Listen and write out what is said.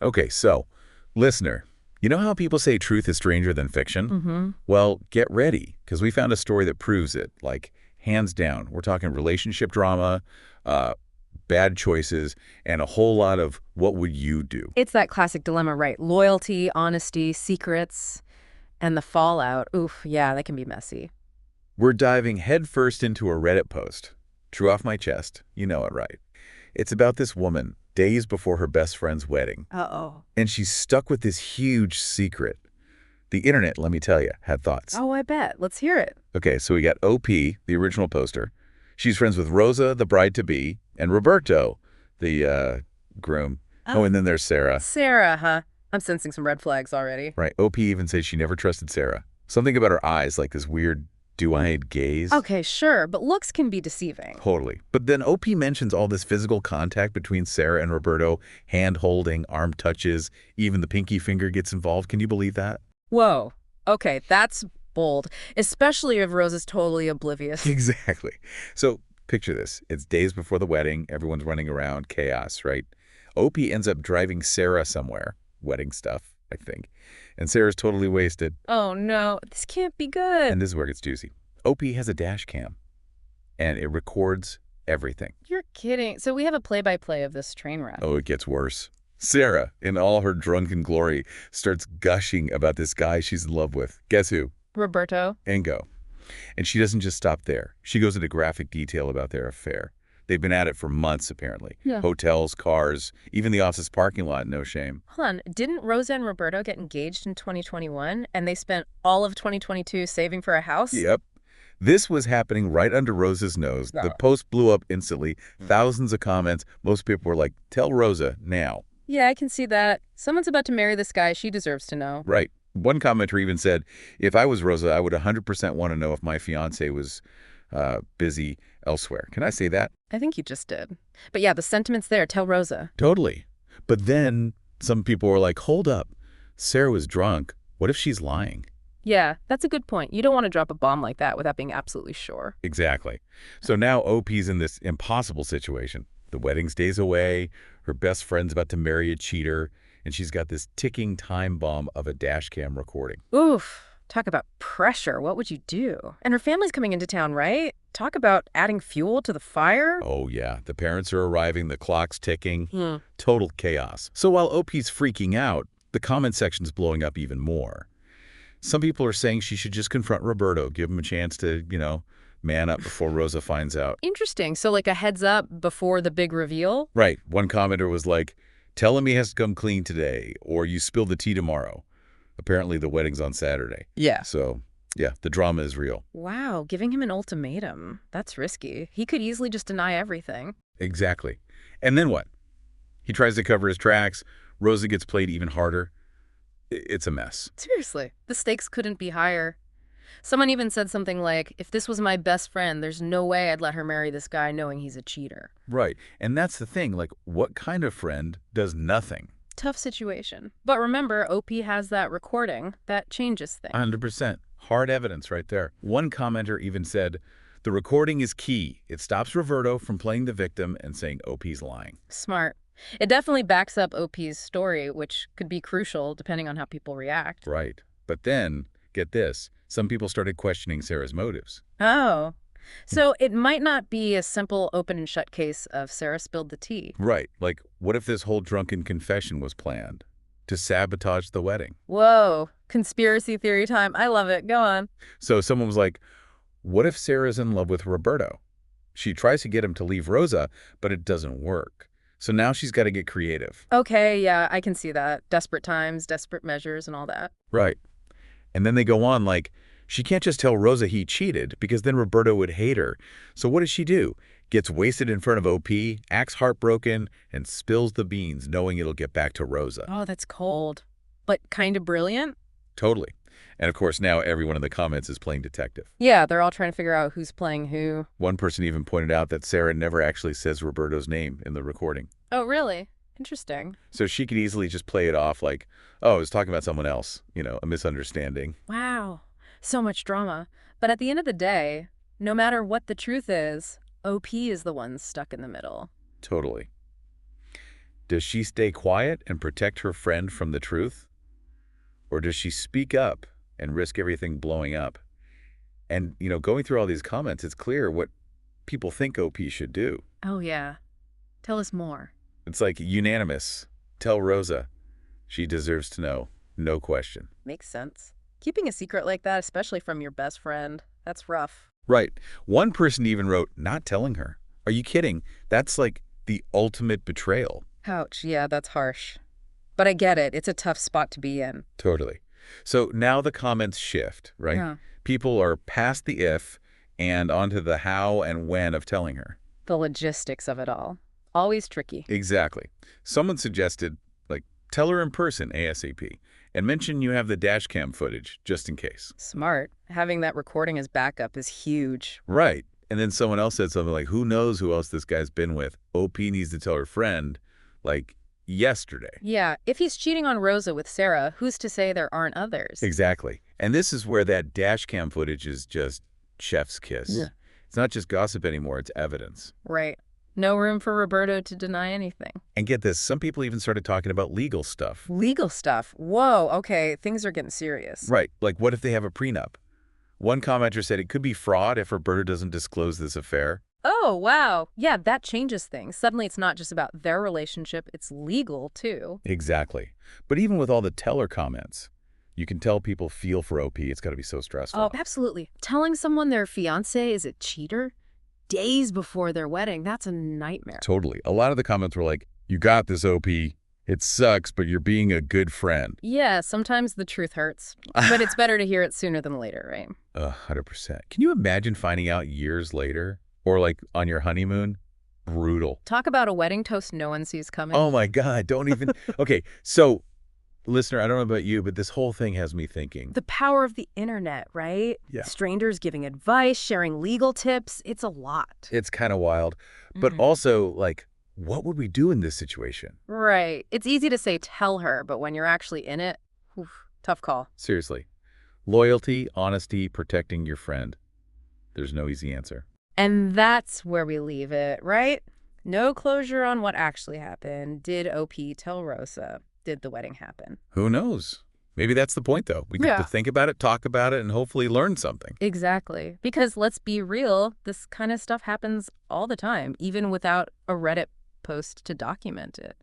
Okay, so, listener, you know how people say truth is stranger than fiction? Mm-hmm. Well, get ready, because we found a story that proves it, like, hands down. We're talking relationship drama, uh, bad choices, and a whole lot of what would you do? It's that classic dilemma, right? Loyalty, honesty, secrets, and the fallout. Oof, yeah, that can be messy. We're diving headfirst into a Reddit post. True off my chest, you know it right. It's about this woman, days before her best friend's wedding, Uh-oh. and she's stuck with this huge secret. The internet, let me tell you, had thoughts. Oh, I bet. Let's hear it. Okay, so we got OP, the original poster. She's friends with Rosa, the bride-to-be, and Roberto, the groom. Oh, Oh. and then there's Sarah. Sarah, huh? I'm sensing some red flags already. Right, OP even says she never trusted Sarah. Something about her eyes, like this weird, dew-eyed gaze. Okay, sure, but looks can be deceiving. Totally. But then OP mentions all this physical contact between Sarah and Roberto, hand-holding, arm touches, even the pinky finger gets involved. Can you believe that? Whoa. Okay, that's bold, especially if Rose is totally oblivious. Exactly. So picture this. It's days before the wedding. Everyone's running around, chaos, right? OP ends up driving Sarah somewhere, wedding stuff, I think. And Sarah's totally wasted. Oh no, this can't be good. And this is where it gets juicy. OP has a dash cam, and it records everything. You're kidding. So we have a play-by-play of this train wreck. Oh, it gets worse. Sarah, in all her drunken glory, starts gushing about this guy she's in love with. Guess who? Roberto? Engo. And she doesn't just stop there. She goes into graphic detail about their affair. They've been at it for months, apparently. Yeah. Hotels, cars, even the office parking lot, no shame. Hold on, didn't Rosa and Roberto get engaged in 2021 and they spent all of 2022 saving for a house? Yep. This was happening right under Rosa's nose. The post blew up instantly. Thousands of comments. Most people were like, tell Rosa now. Yeah, I can see that. Someone's about to marry this guy. She deserves to know. Right. One commenter even said, if I was Rosa, I would 100% want to know if my fiance was busy elsewhere. Can I say that? I think you just did. But yeah, the sentiment's there. Tell Rosa. Totally. But then some people were like, hold up. Sarah was drunk. What if she's lying? Yeah, that's a good point. You don't want to drop a bomb like that without being absolutely sure. Exactly. So now OP's in this impossible situation. The wedding's days away. Her best friend's about to marry a cheater. And she's got this ticking time bomb of a dash cam recording. Oof. Talk about pressure. What would you do? And her family's coming into town, right? Talk about adding fuel to the fire. Oh, yeah. The parents are arriving. The clock's ticking. Hmm. Total chaos. So while OP's freaking out, the comment section's blowing up even more. Some people are saying she should just confront Roberto, give him a chance to, man up before Rosa finds out. Interesting. So like a heads up before the big reveal? Right. One commenter was like, tell him he has to come clean today, or you spill the tea tomorrow. Apparently the wedding's on Saturday. Yeah. So, yeah, the drama is real. Wow, giving him an ultimatum. That's risky. He could easily just deny everything. Exactly. And then what? He tries to cover his tracks. Rosa gets played even harder. It's a mess. Seriously, the stakes couldn't be higher. Someone even said something like, if this was my best friend, there's no way I'd let her marry this guy knowing he's a cheater. Right. And that's the thing. Like, what kind of friend does nothing? Tough situation. But remember, OP has that recording. That changes things. 100%. Hard evidence right there. One commenter even said, the recording is key. It stops Roberto from playing the victim and saying OP's lying. Smart. It definitely backs up OP's story, which could be crucial depending on how people react. Right. But then, get this, some people started questioning Sarah's motives. Oh. So it might not be a simple open and shut case of Sarah spilled the tea. Right. Like, what if this whole drunken confession was planned to sabotage the wedding? Whoa. Conspiracy theory time. I love it. Go on. So someone was like, what if Sarah's in love with Roberto? She tries to get him to leave Rosa, but it doesn't work. So now she's got to get creative. Okay, yeah, I can see that. Desperate times, desperate measures, and all that. Right. And then they go on like, she can't just tell Rosa he cheated because then Roberto would hate her. So what does she do? Gets wasted in front of OP, acts heartbroken, and spills the beans knowing it'll get back to Rosa. Oh, that's cold. But kind of brilliant? Totally. And of course, now everyone in the comments is playing detective. Yeah, they're all trying to figure out who's playing who. One person even pointed out that Sarah never actually says Roberto's name in the recording. Oh, really? Interesting. So she could easily just play it off like, oh, I was talking about someone else, a misunderstanding. Wow. So much drama. But at the end of the day, no matter what the truth is, OP is the one stuck in the middle. Totally. Does she stay quiet and protect her friend from the truth? Or does she speak up and risk everything blowing up? And, going through all these comments, it's clear what people think OP should do. Oh, yeah. Tell us more. It's like unanimous. Tell Rosa. She deserves to know. No question. Makes sense. Keeping a secret like that, especially from your best friend, that's rough. Right. One person even wrote, not telling her. Are you kidding? That's like the ultimate betrayal. Ouch, yeah, that's harsh. But I get it. It's a tough spot to be in. Totally. So now the comments shift, right? Yeah. People are past the if and onto the how and when of telling her. The logistics of it all. Always tricky. Exactly. Someone suggested, tell her in person ASAP and mention you have the dash cam footage just in case. Smart. Having that recording as backup is huge. Right. And then someone else said something like, who knows who else this guy's been with? OP needs to tell her friend, yesterday. Yeah, if he's cheating on Rosa with Sarah, who's to say there aren't others? Exactly. And this is where that dash cam footage is just chef's kiss. Yeah. It's not just gossip anymore, it's evidence. Right. No room for Roberto to deny anything. And get this, some people even started talking about legal stuff. Legal stuff? Whoa, okay, things are getting serious. Right. Like, what if they have a prenup? One commenter said it could be fraud if Roberto doesn't disclose this affair. Oh, wow. Yeah, that changes things. Suddenly it's not just about their relationship, it's legal, too. Exactly. But even with all the teller comments, you can tell people feel for OP. It's got to be so stressful. Oh, absolutely. Telling someone their fiancé is a cheater days before their wedding, that's a nightmare. Totally. A lot of the comments were like, you got this, OP. It sucks, but you're being a good friend. Yeah, sometimes the truth hurts. But it's better to hear it sooner than later, right? 100%. Can you imagine finding out years later? Or on your honeymoon? Brutal. Talk about a wedding toast no one sees coming. Oh my God, don't even. Okay, so listener, I don't know about you, but this whole thing has me thinking. The power of the internet, right? Yeah. Strangers giving advice, sharing legal tips. It's a lot. It's kind of wild. But also, what would we do in this situation? Right. It's easy to say tell her, but when you're actually in it, tough call. Seriously. Loyalty, honesty, protecting your friend. There's no easy answer. And that's where we leave it, right? No closure on what actually happened. Did OP tell Rosa? Did the wedding happen? Who knows? Maybe that's the point, though. We get to think about it, talk about it, and hopefully learn something. Exactly. Because let's be real, this kind of stuff happens all the time, even without a Reddit post to document it.